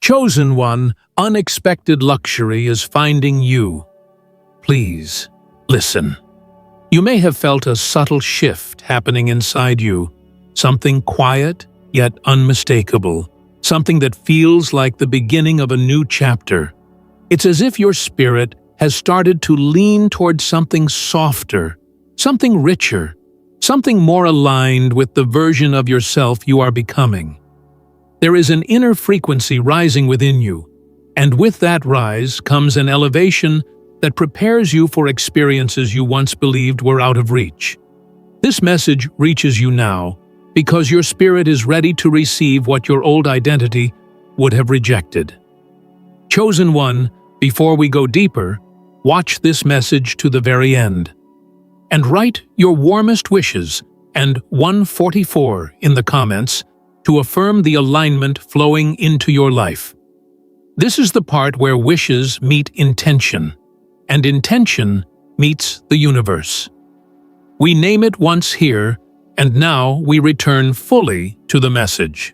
Chosen one, unexpected luxury is finding you. Please, listen. You may have felt a subtle shift happening inside you, something quiet yet unmistakable, something that feels like the beginning of a new chapter. It's as if your spirit has started to lean towards something softer, something richer, something more aligned with the version of yourself you are becoming. There is an inner frequency rising within you, and with that rise comes an elevation that prepares you for experiences you once believed were out of reach. This message reaches you now because your spirit is ready to receive what your old identity would have rejected. Chosen one, before we go deeper, watch this message to the very end. And write your warmest wishes and 144 in the comments to affirm the alignment flowing into your life. This is the part where wishes meet intention, and intention meets the universe. We name it once here, and now we return fully to the message.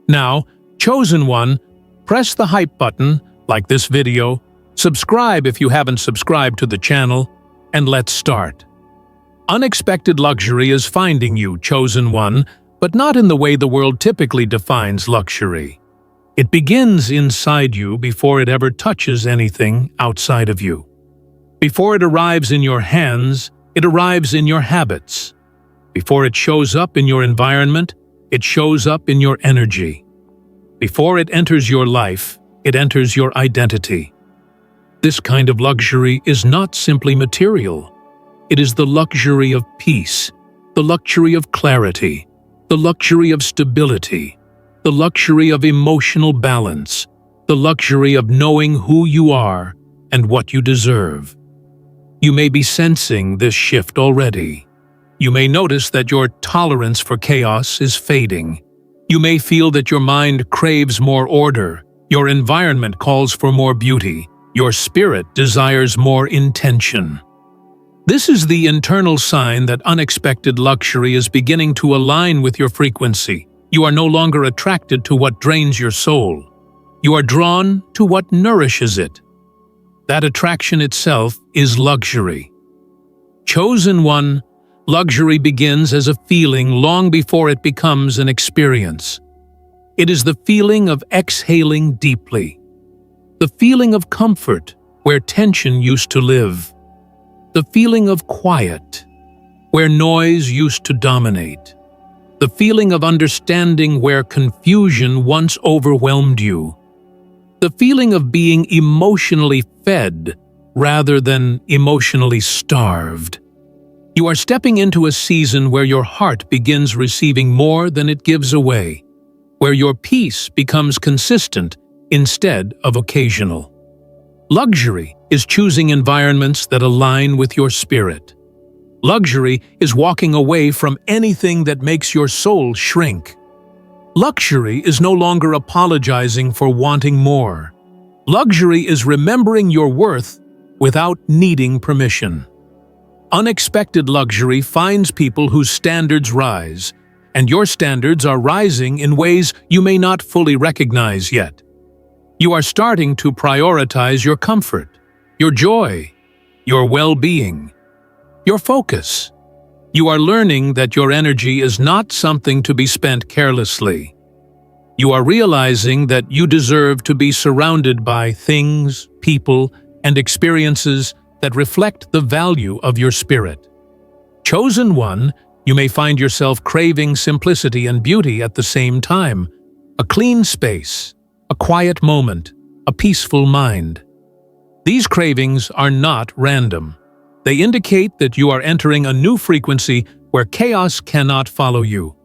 Now, chosen one, press the hype button, like this video, subscribe if you haven't subscribed to the channel, and let's start. Unexpected luxury is finding you, chosen one, but not in the way the world typically defines luxury. It begins inside you before it ever touches anything outside of you. Before it arrives in your hands, it arrives in your habits. Before it shows up in your environment, it shows up in your energy. Before it enters your life, it enters your identity. This kind of luxury is not simply material. It is the luxury of peace, the luxury of clarity, the luxury of stability, the luxury of emotional balance, the luxury of knowing who you are and what you deserve. You may be sensing this shift already. You may notice that your tolerance for chaos is fading. You may feel that your mind craves more order, your environment calls for more beauty, your spirit desires more intention. This is the internal sign that unexpected luxury is beginning to align with your frequency. You are no longer attracted to what drains your soul. You are drawn to what nourishes it. That attraction itself is luxury. Chosen one, luxury begins as a feeling long before it becomes an experience. It is the feeling of exhaling deeply. The feeling of comfort where tension used to live. The feeling of quiet, where noise used to dominate. The feeling of understanding where confusion once overwhelmed you. The feeling of being emotionally fed rather than emotionally starved. You are stepping into a season where your heart begins receiving more than it gives away, where your peace becomes consistent instead of occasional. Luxury is choosing environments that align with your spirit. Luxury is walking away from anything that makes your soul shrink. Luxury is no longer apologizing for wanting more. Luxury is remembering your worth without needing permission. Unexpected luxury finds people whose standards rise, and your standards are rising in ways you may not fully recognize yet. You are starting to prioritize your comfort, your joy, your well-being, your focus. You are learning that your energy is not something to be spent carelessly. You are realizing that you deserve to be surrounded by things, people, and experiences that reflect the value of your spirit. Chosen one, you may find yourself craving simplicity and beauty at the same time. A clean space, a quiet moment, a peaceful mind. These cravings are not random. They indicate that you are entering a new frequency where chaos cannot follow you.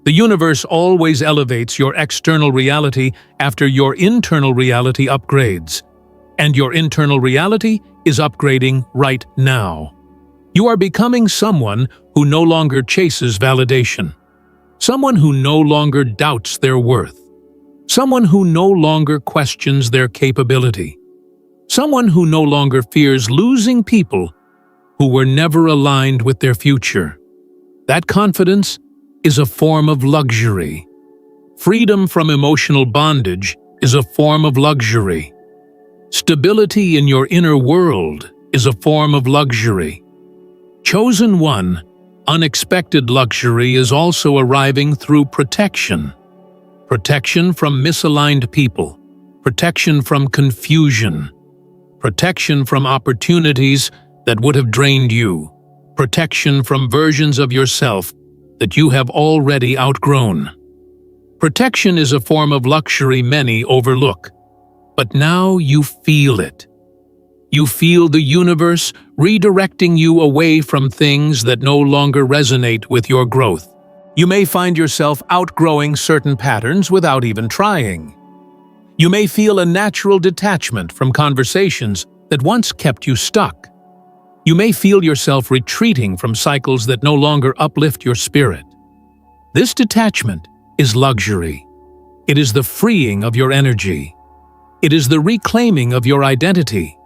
The universe always elevates your external reality after your internal reality upgrades. And your internal reality is upgrading right now. You are becoming someone who no longer chases validation. Someone who no longer doubts their worth. Someone who no longer questions their capability. Someone who no longer fears losing people who were never aligned with their future. That confidence is a form of luxury. Freedom from emotional bondage is a form of luxury. Stability in your inner world is a form of luxury. Chosen one, unexpected luxury is also arriving through protection. Protection from misaligned people, protection from confusion, protection from opportunities that would have drained you, protection from versions of yourself that you have already outgrown. Protection is a form of luxury many overlook, but now you feel it. You feel the universe redirecting you away from things that no longer resonate with your growth. You may find yourself outgrowing certain patterns without even trying. You may feel a natural detachment from conversations that once kept you stuck. You may feel yourself retreating from cycles that no longer uplift your spirit. This detachment is luxury. It is the freeing of your energy. It is the reclaiming of your identity.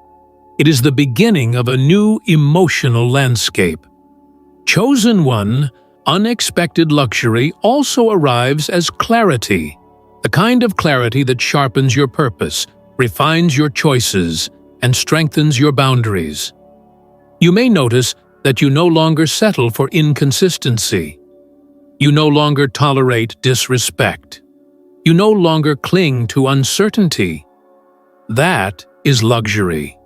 It is the beginning of a new emotional landscape. Chosen one, unexpected luxury also arrives as clarity, the kind of clarity that sharpens your purpose, refines your choices, and strengthens your boundaries. You may notice that you no longer settle for inconsistency. You no longer tolerate disrespect. You no longer cling to uncertainty. That is luxury.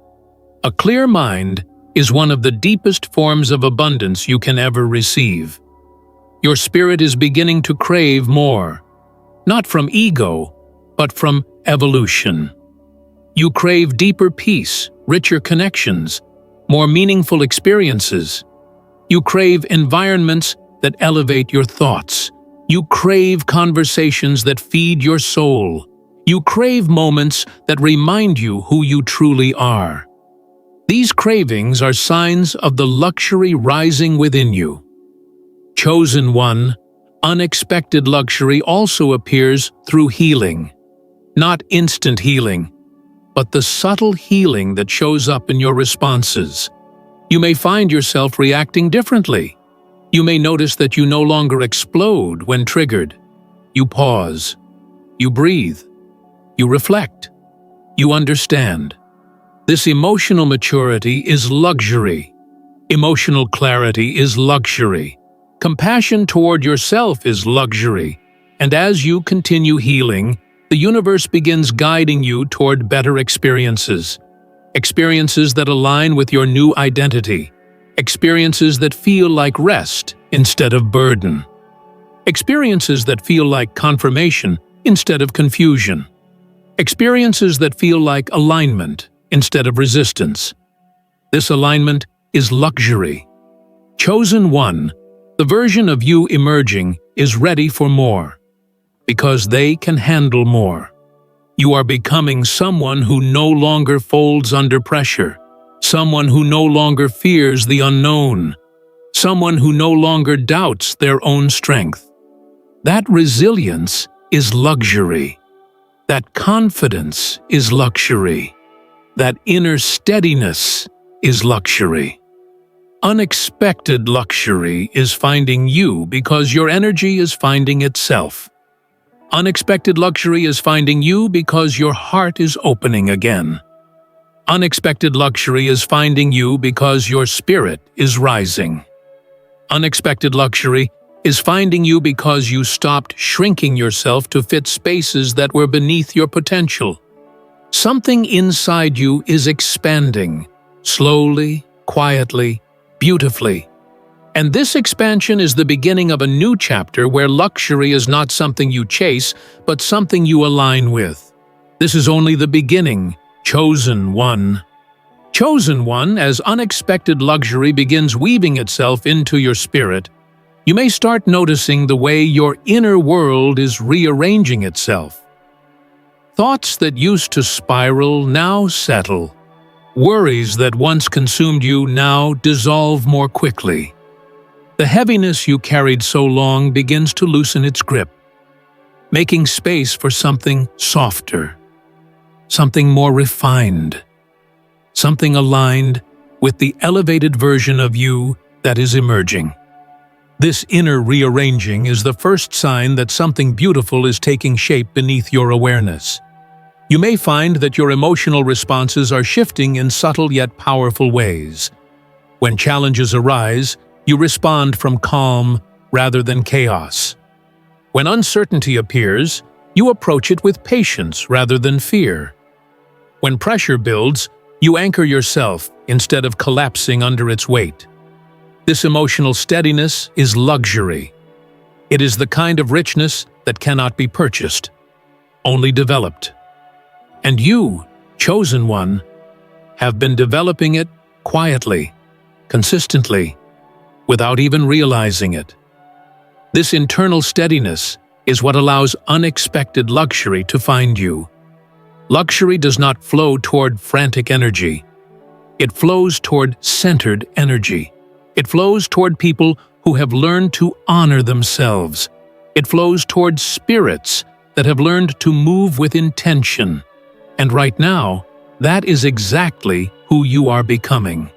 A clear mind is one of the deepest forms of abundance you can ever receive. Your spirit is beginning to crave more, not from ego, but from evolution. You crave deeper peace, richer connections, more meaningful experiences. You crave environments that elevate your thoughts. You crave conversations that feed your soul. You crave moments that remind you who you truly are. These cravings are signs of the luxury rising within you. Chosen one, unexpected luxury also appears through healing. Not instant healing, but the subtle healing that shows up in your responses. You may find yourself reacting differently. You may notice that you no longer explode when triggered. You pause. You breathe. You reflect. You understand. This emotional maturity is luxury. Emotional clarity is luxury. Compassion toward yourself is luxury. And as you continue healing, the universe begins guiding you toward better experiences. Experiences that align with your new identity. Experiences that feel like rest instead of burden. Experiences that feel like confirmation instead of confusion. Experiences that feel like alignment instead of resistance. This alignment is luxury. Chosen one, the version of you emerging, is ready for more, because they can handle more. You are becoming someone who no longer folds under pressure, someone who no longer fears the unknown, someone who no longer doubts their own strength. That resilience is luxury. That confidence is luxury. That inner steadiness is luxury. Unexpected luxury is finding you because your energy is finding itself. Unexpected luxury is finding you because your heart is opening again. Unexpected luxury is finding you because your spirit is rising. Unexpected luxury is finding you because you stopped shrinking yourself to fit spaces that were beneath your potential. Something inside you is expanding, slowly, quietly, beautifully. And this expansion is the beginning of a new chapter where luxury is not something you chase, but something you align with. This is only the beginning. Chosen one. Chosen one, as unexpected luxury begins weaving itself into your spirit, you may start noticing the way your inner world is rearranging itself. Thoughts that used to spiral now settle. Worries that once consumed you now dissolve more quickly. The heaviness you carried so long begins to loosen its grip, making space for something softer, something more refined, something aligned with the elevated version of you that is emerging. This inner rearranging is the first sign that something beautiful is taking shape beneath your awareness. You may find that your emotional responses are shifting in subtle yet powerful ways. When challenges arise, you respond from calm rather than chaos. When uncertainty appears, you approach it with patience rather than fear. When pressure builds, you anchor yourself instead of collapsing under its weight. This emotional steadiness is luxury. It is the kind of richness that cannot be purchased, only developed. And you, chosen one, have been developing it quietly, consistently, without even realizing it. This internal steadiness is what allows unexpected luxury to find you. Luxury does not flow toward frantic energy. It flows toward centered energy. It flows toward people who have learned to honor themselves. It flows toward spirits that have learned to move with intention. And right now, that is exactly who you are becoming.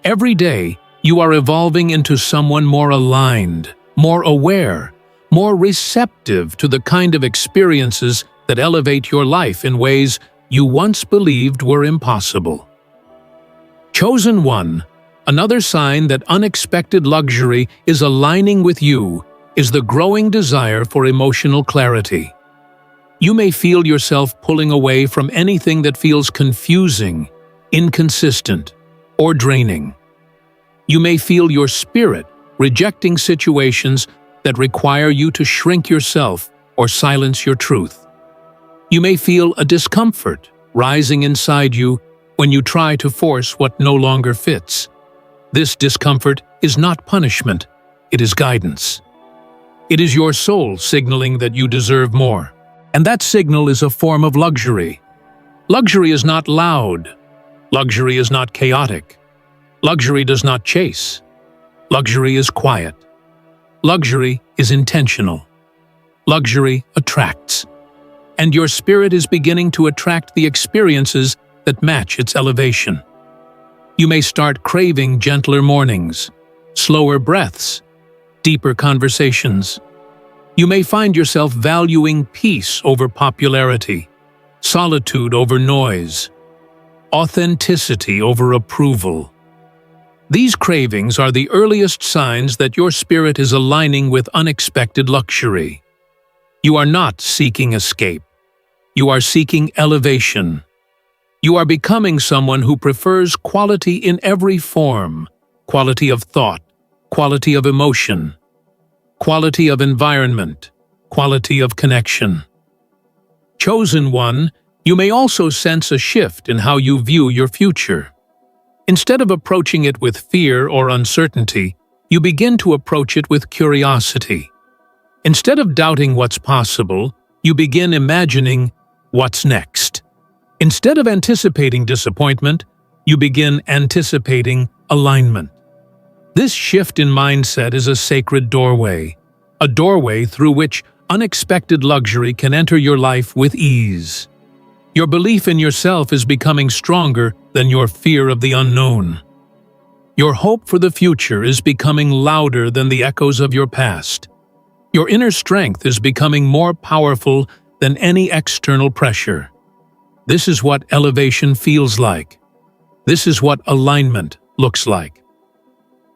Every day, you are evolving into someone more aligned, more aware, more receptive to the kind of experiences that elevate your life in ways you once believed were impossible. Chosen one, another sign that unexpected luxury is aligning with you is the growing desire for emotional clarity. You may feel yourself pulling away from anything that feels confusing, inconsistent, or draining. You may feel your spirit rejecting situations that require you to shrink yourself or silence your truth. You may feel a discomfort rising inside you when you try to force what no longer fits. This discomfort is not punishment, it is guidance. It is your soul signaling that you deserve more. And that signal is a form of luxury. Luxury is not loud. Luxury is not chaotic. Luxury does not chase. Luxury is quiet. Luxury is intentional. Luxury attracts. And your spirit is beginning to attract the experiences that match its elevation. You may start craving gentler mornings, slower breaths, deeper conversations. You may find yourself valuing peace over popularity, solitude over noise, authenticity over approval. These cravings are the earliest signs that your spirit is aligning with unexpected luxury. You are not seeking escape. You are seeking elevation. You are becoming someone who prefers quality in every form: quality of thought, quality of emotion, quality of environment, quality of connection. Chosen one, you may also sense a shift in how you view your future. Instead of approaching it with fear or uncertainty, you begin to approach it with curiosity. Instead of doubting what's possible, you begin imagining what's next. Instead of anticipating disappointment, you begin anticipating alignment. This shift in mindset is a sacred doorway, a doorway through which unexpected luxury can enter your life with ease. Your belief in yourself is becoming stronger than your fear of the unknown. Your hope for the future is becoming louder than the echoes of your past. Your inner strength is becoming more powerful than any external pressure. This is what elevation feels like. This is what alignment looks like.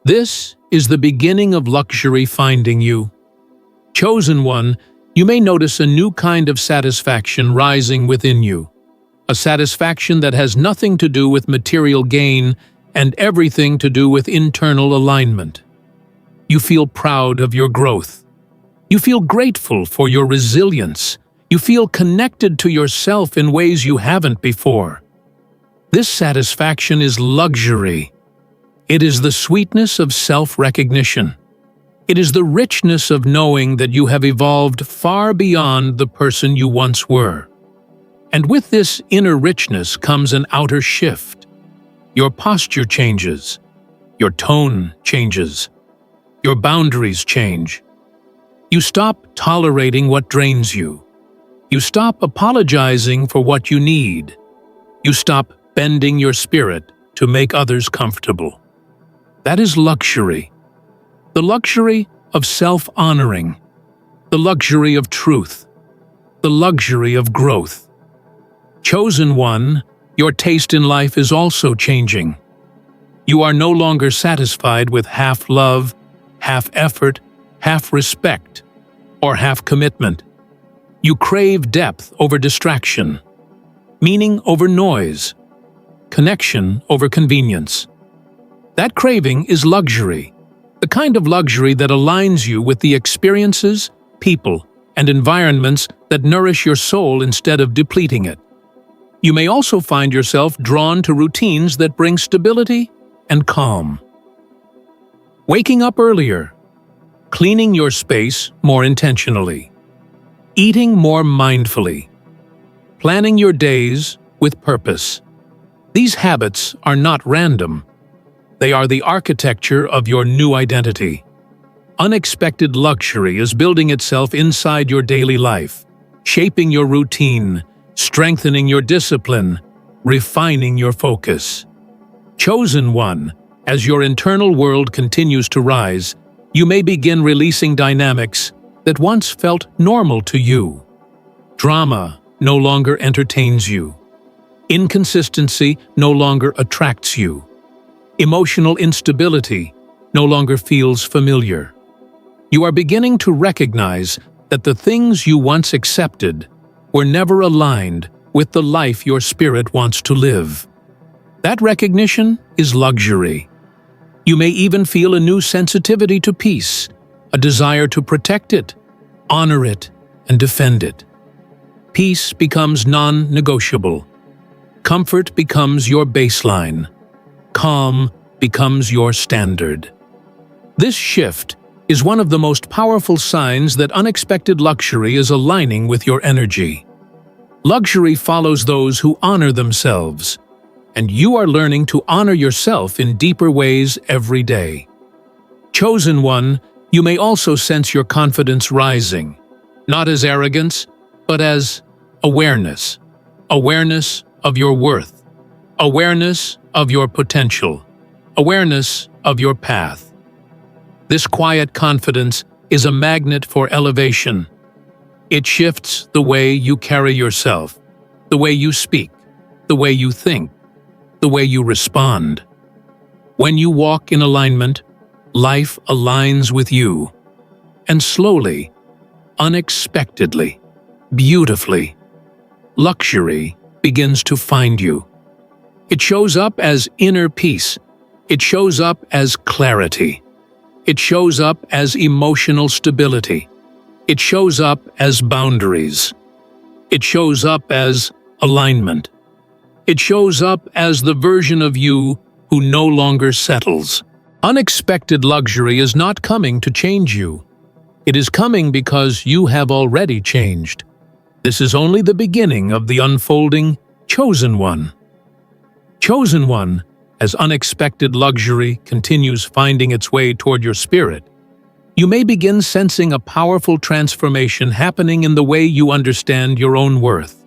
This is the beginning of luxury finding you. Chosen one, you may notice a new kind of satisfaction rising within you. A satisfaction that has nothing to do with material gain and everything to do with internal alignment. You feel proud of your growth. You feel grateful for your resilience. You feel connected to yourself in ways you haven't before. This satisfaction is luxury. It is the sweetness of self-recognition. It is the richness of knowing that you have evolved far beyond the person you once were. And with this inner richness comes an outer shift. Your posture changes. Your tone changes. Your boundaries change. You stop tolerating what drains you. You stop apologizing for what you need. You stop bending your spirit to make others comfortable. That is luxury. The luxury of self-honoring. The luxury of truth. The luxury of growth. Chosen one, your taste in life is also changing. You are no longer satisfied with half love, half effort, half respect, or half commitment. You crave depth over distraction, meaning over noise, connection over convenience. That craving is luxury, the kind of luxury that aligns you with the experiences, people, and environments that nourish your soul instead of depleting it. You may also find yourself drawn to routines that bring stability and calm. Waking up earlier, cleaning your space more intentionally, eating more mindfully, planning your days with purpose. These habits are not random. They are the architecture of your new identity. Unexpected luxury is building itself inside your daily life, shaping your routine, strengthening your discipline, refining your focus. Chosen one, as your internal world continues to rise, you may begin releasing dynamics that once felt normal to you. Drama no longer entertains you. Inconsistency no longer attracts you. Emotional instability no longer feels familiar. You are beginning to recognize that the things you once accepted were never aligned with the life your spirit wants to live. That recognition is luxury. You may even feel a new sensitivity to peace, a desire to protect it, honor it, and defend it. Peace becomes non-negotiable. Comfort becomes your baseline. Calm becomes your standard. This shift is one of the most powerful signs that unexpected luxury is aligning with your energy. Luxury follows those who honor themselves, and you are learning to honor yourself in deeper ways every day. Chosen one, you may also sense your confidence rising, not as arrogance, but as awareness. Awareness of your worth, awareness of your potential, awareness of your path. This quiet confidence is a magnet for elevation. It shifts the way you carry yourself, the way you speak, the way you think, the way you respond. When you walk in alignment, life aligns with you. And slowly, unexpectedly, beautifully, luxury begins to find you. It shows up as inner peace. It shows up as clarity. It shows up as emotional stability. It shows up as boundaries. It shows up as alignment. It shows up as the version of you who no longer settles. Unexpected luxury is not coming to change you. It is coming because you have already changed. This is only the beginning of the unfolding chosen one. Chosen one, as unexpected luxury continues finding its way toward your spirit, you may begin sensing a powerful transformation happening in the way you understand your own worth.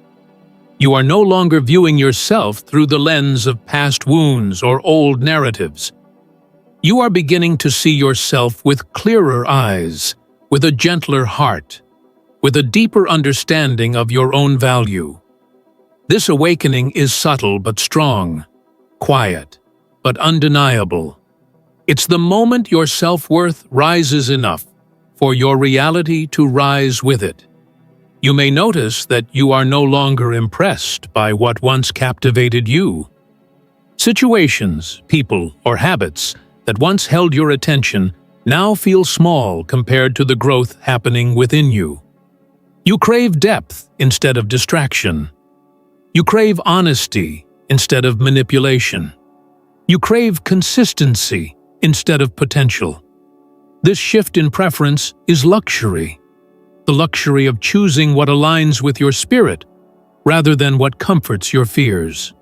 You are no longer viewing yourself through the lens of past wounds or old narratives. You are beginning to see yourself with clearer eyes, with a gentler heart, with a deeper understanding of your own value. This awakening is subtle but strong, quiet but undeniable. It's the moment your self-worth rises enough for your reality to rise with it. You may notice that you are no longer impressed by what once captivated you. Situations, people, or habits that once held your attention now feel small compared to the growth happening within you. You crave depth instead of distraction. You crave honesty instead of manipulation. You crave consistency instead of potential. This shift in preference is luxury, the luxury of choosing what aligns with your spirit rather than what comforts your fears.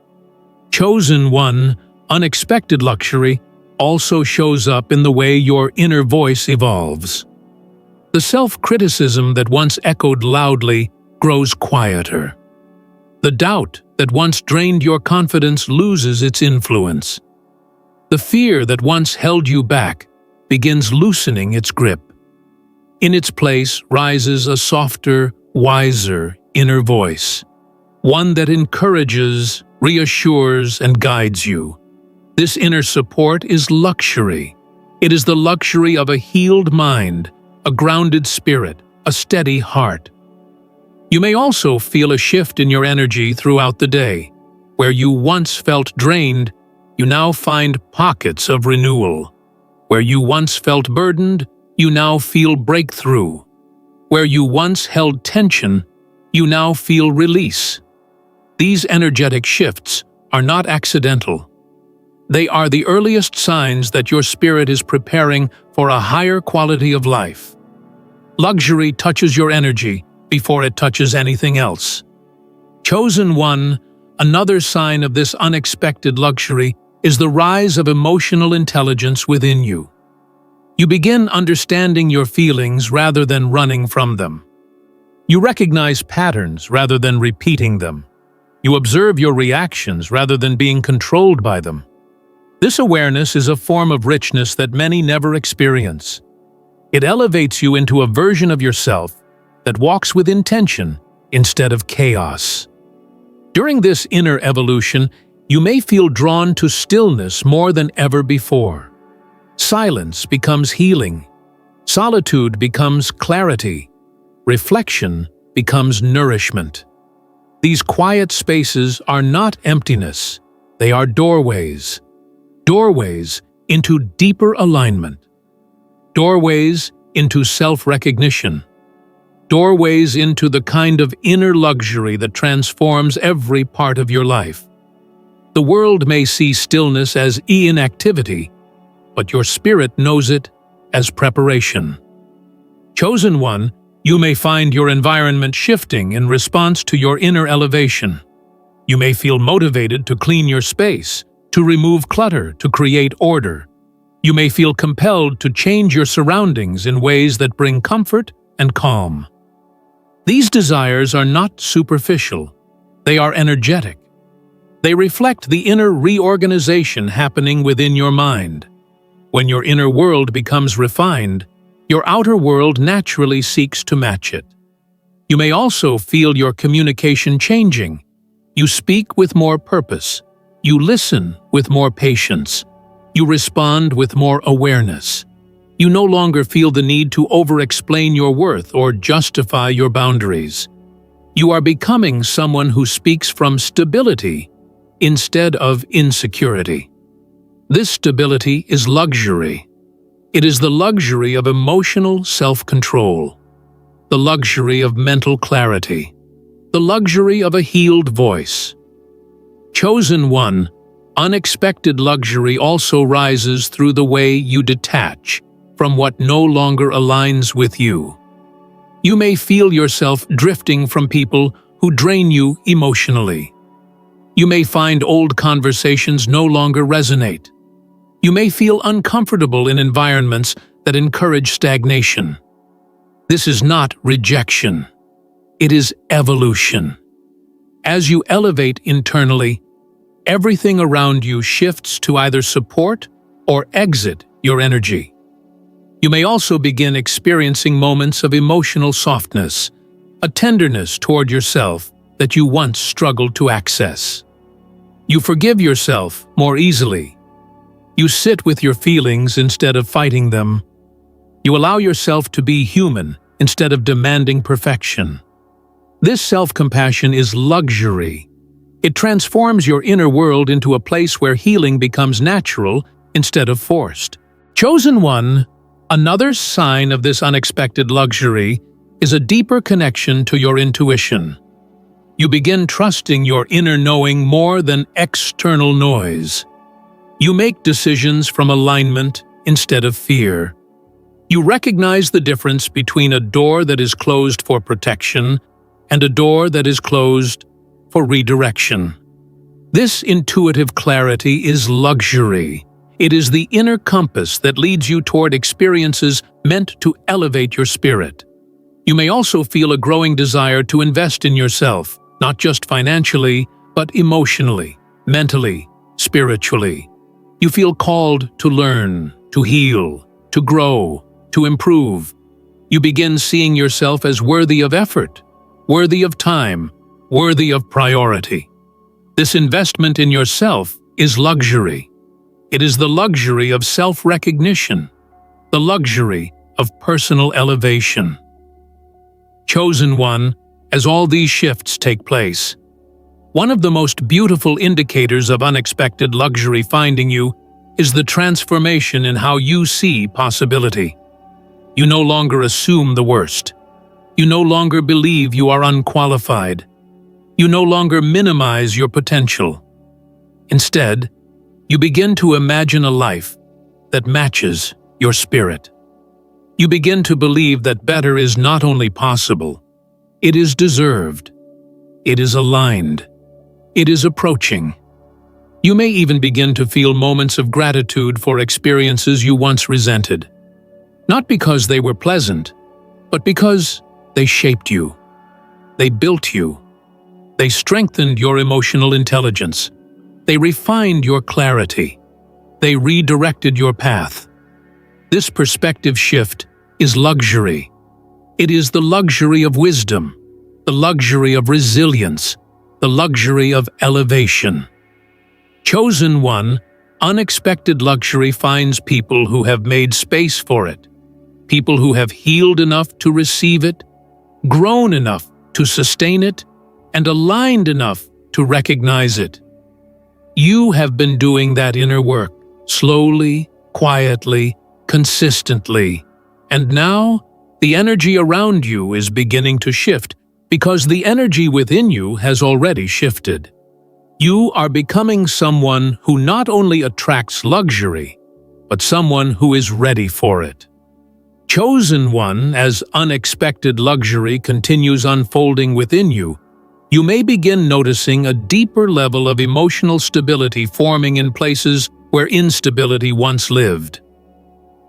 Chosen one, unexpected luxury also shows up in the way your inner voice evolves. The self-criticism that once echoed loudly grows quieter. The doubt that once drained your confidence loses its influence. The fear that once held you back begins loosening its grip. In its place rises a softer, wiser inner voice. one that encourages, reassures, and guides you. This inner support is luxury. It is the luxury of a healed mind, a grounded spirit, a steady heart. You may also feel a shift in your energy throughout the day. Where you once felt drained, you now find pockets of renewal. Where you once felt burdened, you now feel breakthrough. Where you once held tension, you now feel release. These energetic shifts are not accidental. They are the earliest signs that your spirit is preparing for a higher quality of life. Luxury touches your energy before it touches anything else. Chosen one, another sign of this unexpected luxury is the rise of emotional intelligence within you. You begin understanding your feelings rather than running from them. You recognize patterns rather than repeating them. You observe your reactions rather than being controlled by them. This awareness is a form of richness that many never experience. It elevates you into a version of yourself that walks with intention instead of chaos. During this inner evolution, you may feel drawn to stillness more than ever before. Silence becomes healing. Solitude becomes clarity. Reflection becomes nourishment. These quiet spaces are not emptiness. They are doorways. Doorways into deeper alignment. Doorways into self-recognition. Doorways into the kind of inner luxury that transforms every part of your life. The world may see stillness as inactivity, but your spirit knows it as preparation. Chosen one, you may find your environment shifting in response to your inner elevation. You may feel motivated to clean your space, to remove clutter, to create order. You may feel compelled to change your surroundings in ways that bring comfort and calm. These desires are not superficial. They are energetic. They reflect the inner reorganization happening within your mind. When your inner world becomes refined, your outer world naturally seeks to match it. You may also feel your communication changing. You speak with more purpose. You listen with more patience. You respond with more awareness. You no longer feel the need to over-explain your worth or justify your boundaries. You are becoming someone who speaks from stability instead of insecurity. This stability is luxury. It is the luxury of emotional self-control, the luxury of mental clarity, the luxury of a healed voice. Chosen one, unexpected luxury also rises through the way you detach from what no longer aligns with you. You may feel yourself drifting from people who drain you emotionally. You may find old conversations no longer resonate. You may feel uncomfortable in environments that encourage stagnation. This is not rejection. It is evolution. As you elevate internally, everything around you shifts to either support or exit your energy. You may also begin experiencing moments of emotional softness, a tenderness toward yourself that you once struggled to access. You forgive yourself more easily. You sit with your feelings instead of fighting them. You allow yourself to be human instead of demanding perfection. This self-compassion is luxury. It transforms your inner world into a place where healing becomes natural instead of forced. Chosen one, another sign of this unexpected luxury is a deeper connection to your intuition. You begin trusting your inner knowing more than external noise. You make decisions from alignment instead of fear. You recognize the difference between a door that is closed for protection and a door that is closed for redirection. This intuitive clarity is luxury. It is the inner compass that leads you toward experiences meant to elevate your spirit. You may also feel a growing desire to invest in yourself, not just financially, but emotionally, mentally, spiritually. You feel called to learn, to heal, to grow, to improve. You begin seeing yourself as worthy of effort, worthy of time, worthy of priority. This investment in yourself is luxury. It is the luxury of self-recognition, the luxury of personal elevation. Chosen one, as all these shifts take place, one of the most beautiful indicators of unexpected luxury finding you is the transformation in how you see possibility. You no longer assume the worst. You no longer believe you are unqualified. You no longer minimize your potential. Instead, you begin to imagine a life that matches your spirit. You begin to believe that better is not only possible, it is deserved. It is aligned. It is approaching. You may even begin to feel moments of gratitude for experiences you once resented. Not because they were pleasant, but because they shaped you. They built you. They strengthened your emotional intelligence. They refined your clarity. They redirected your path. This perspective shift is luxury. It is the luxury of wisdom, the luxury of resilience, the luxury of elevation. Chosen one, unexpected luxury finds people who have made space for it, people who have healed enough to receive it, grown enough to sustain it, and aligned enough to recognize it. You have been doing that inner work, slowly, quietly, consistently, and now the energy around you is beginning to shift because the energy within you has already shifted. You are becoming someone who not only attracts luxury, but someone who is ready for it. Chosen one, as unexpected luxury continues unfolding within you, you may begin noticing a deeper level of emotional stability forming in places where instability once lived.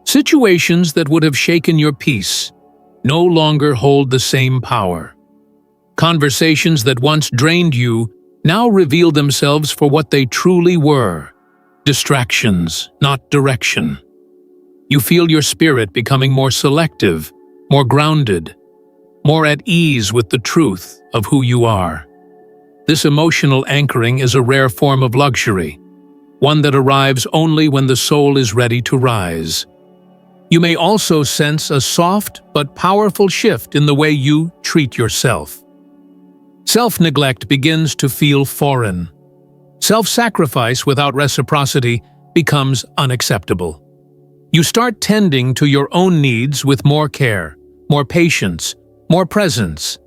Situations that would have shaken your peace no longer hold the same power. Conversations that once drained you now reveal themselves for what they truly were: distractions, not direction. You feel your spirit becoming more selective, more grounded, more at ease with the truth of who you are. This emotional anchoring is a rare form of luxury, one that arrives only when the soul is ready to rise. You may also sense a soft but powerful shift in the way you treat yourself. Self-neglect begins to feel foreign. Self-sacrifice without reciprocity becomes unacceptable. You start tending to your own needs with more care, more patience, more presence.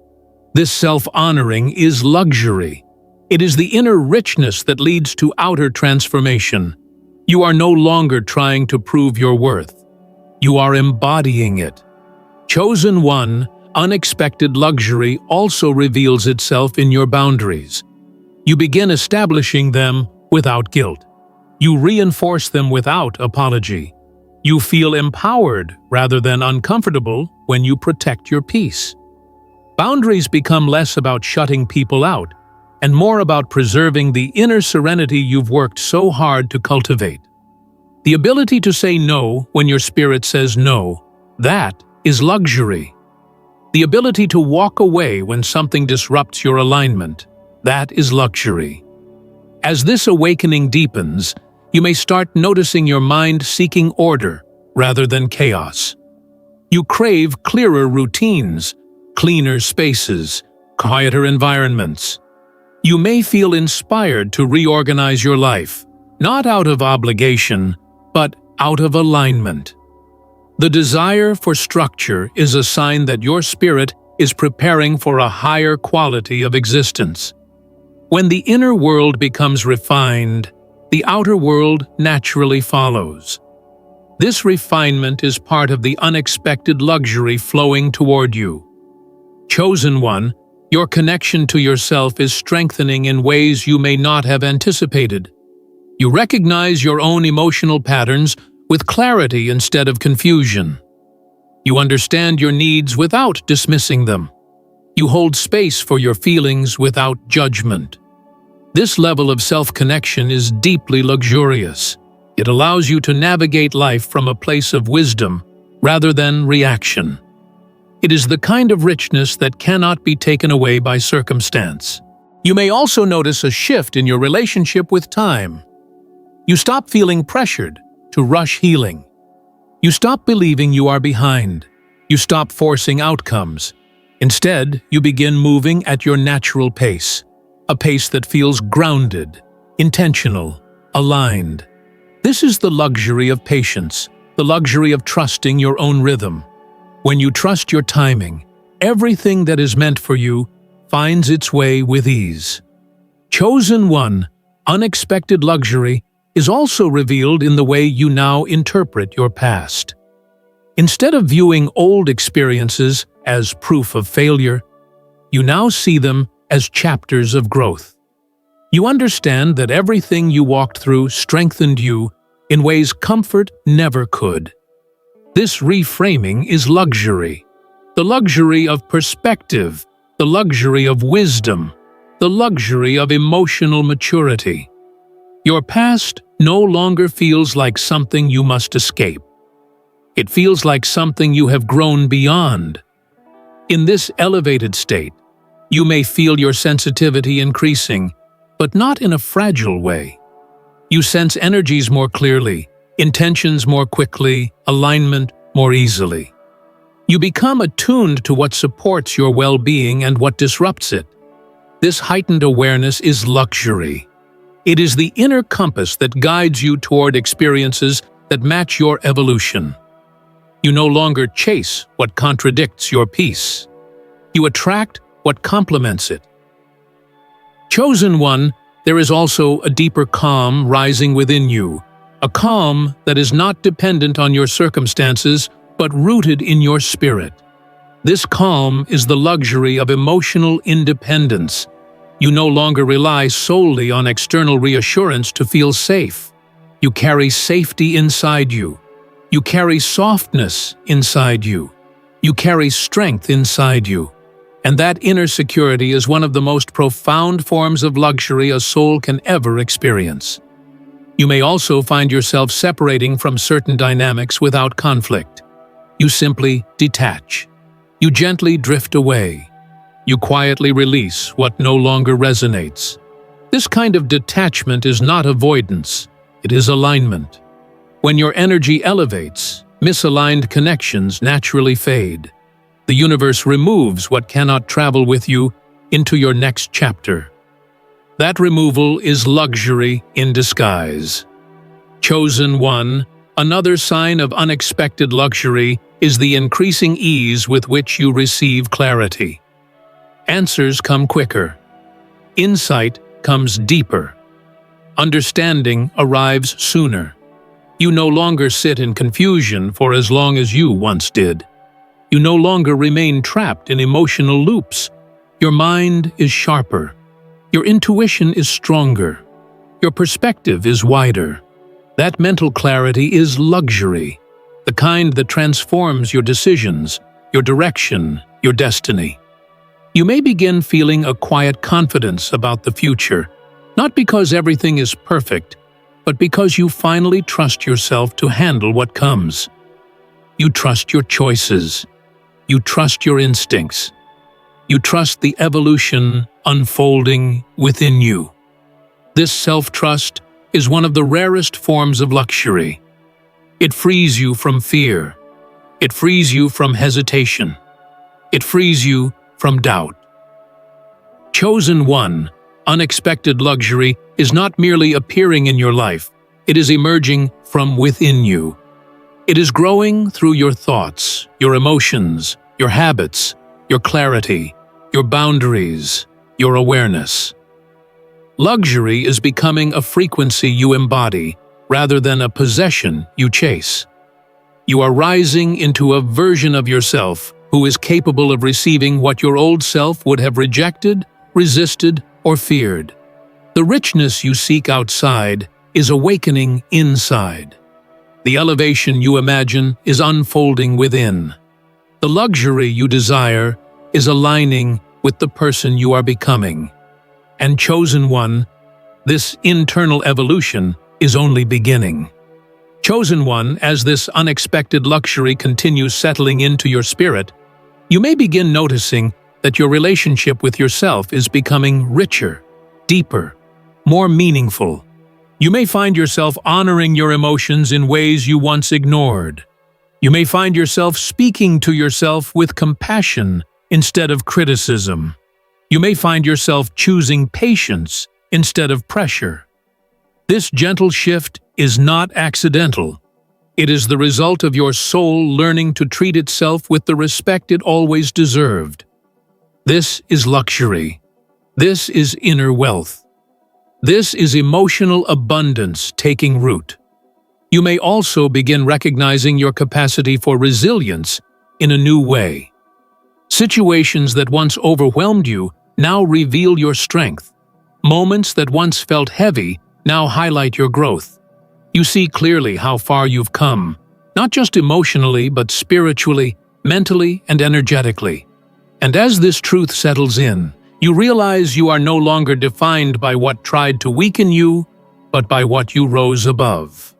This self-honoring is luxury. It is the inner richness that leads to outer transformation. You are no longer trying to prove your worth. You are embodying it. Chosen one, unexpected luxury also reveals itself in your boundaries. You begin establishing them without guilt. You reinforce them without apology. You feel empowered rather than uncomfortable when you protect your peace. Boundaries become less about shutting people out and more about preserving the inner serenity you've worked so hard to cultivate. The ability to say no when your spirit says no, that is luxury. The ability to walk away when something disrupts your alignment, that is luxury. As this awakening deepens, you may start noticing your mind seeking order rather than chaos. You crave clearer routines, cleaner spaces, quieter environments. You may feel inspired to reorganize your life, not out of obligation, but out of alignment. The desire for structure is a sign that your spirit is preparing for a higher quality of existence. When the inner world becomes refined, the outer world naturally follows. This refinement is part of the unexpected luxury flowing toward you. Chosen one, your connection to yourself is strengthening in ways you may not have anticipated. You recognize your own emotional patterns with clarity instead of confusion. You understand your needs without dismissing them. You hold space for your feelings without judgment. This level of self-connection is deeply luxurious. It allows you to navigate life from a place of wisdom rather than reaction. It is the kind of richness that cannot be taken away by circumstance. You may also notice a shift in your relationship with time. You stop feeling pressured to rush healing. You stop believing you are behind. You stop forcing outcomes. Instead, you begin moving at your natural pace, a pace that feels grounded, intentional, aligned. This is the luxury of patience, the luxury of trusting your own rhythm. When you trust your timing, everything that is meant for you finds its way with ease. Chosen one, unexpected luxury, is also revealed in the way you now interpret your past. Instead of viewing old experiences as proof of failure, you now see them as chapters of growth. You understand that everything you walked through strengthened you in ways comfort never could. This reframing is luxury, the luxury of perspective, the luxury of wisdom, the luxury of emotional maturity. Your past no longer feels like something you must escape. It feels like something you have grown beyond. In this elevated state, you may feel your sensitivity increasing, but not in a fragile way. You sense energies more clearly, intentions more quickly, alignment more easily. You become attuned to what supports your well-being and what disrupts it. This heightened awareness is luxury. It is the inner compass that guides you toward experiences that match your evolution. You no longer chase what contradicts your peace. You attract what complements it. Chosen one, there is also a deeper calm rising within you, a calm that is not dependent on your circumstances, but rooted in your spirit. This calm is the luxury of emotional independence. You no longer rely solely on external reassurance to feel safe. You carry safety inside you. You carry softness inside you. You carry strength inside you. And that inner security is one of the most profound forms of luxury a soul can ever experience. You may also find yourself separating from certain dynamics without conflict. You simply detach. You gently drift away. You quietly release what no longer resonates. This kind of detachment is not avoidance, it is alignment. When your energy elevates, misaligned connections naturally fade. The universe removes what cannot travel with you into your next chapter. That removal is luxury in disguise. Chosen one, another sign of unexpected luxury is the increasing ease with which you receive clarity. Answers come quicker. Insight comes deeper. Understanding arrives sooner. You no longer sit in confusion for as long as you once did. You no longer remain trapped in emotional loops. Your mind is sharper. Your intuition is stronger. Your perspective is wider. That mental clarity is luxury, the kind that transforms your decisions, your direction, your destiny. You may begin feeling a quiet confidence about the future, not because everything is perfect, but because you finally trust yourself to handle what comes. You trust your choices. You trust your instincts. You trust the evolution unfolding within you. This self-trust is one of the rarest forms of luxury. It frees you from fear. It frees you from hesitation. It frees you from doubt. Chosen one, unexpected luxury is not merely appearing in your life, it is emerging from within you. It is growing through your thoughts, your emotions, your habits, your clarity, your boundaries, your awareness. Luxury is becoming a frequency you embody rather than a possession you chase. You are rising into a version of yourself who is capable of receiving what your old self would have rejected, resisted, or feared. The richness you seek outside is awakening inside. The elevation you imagine is unfolding within. The luxury you desire is aligning with the person you are becoming. And chosen one, this internal evolution is only beginning. Chosen one, as this unexpected luxury continues settling into your spirit, you may begin noticing that your relationship with yourself is becoming richer, deeper, more meaningful. You may find yourself honoring your emotions in ways you once ignored. You may find yourself speaking to yourself with compassion instead of criticism. You may find yourself choosing patience instead of pressure. This gentle shift is not accidental. It is the result of your soul learning to treat itself with the respect it always deserved. This is luxury. This is inner wealth. This is emotional abundance taking root. You may also begin recognizing your capacity for resilience in a new way. Situations that once overwhelmed you now reveal your strength. Moments that once felt heavy now highlight your growth. You see clearly how far you've come, not just emotionally but spiritually, mentally, and energetically. And as this truth settles in, you realize you are no longer defined by what tried to weaken you, but by what you rose above.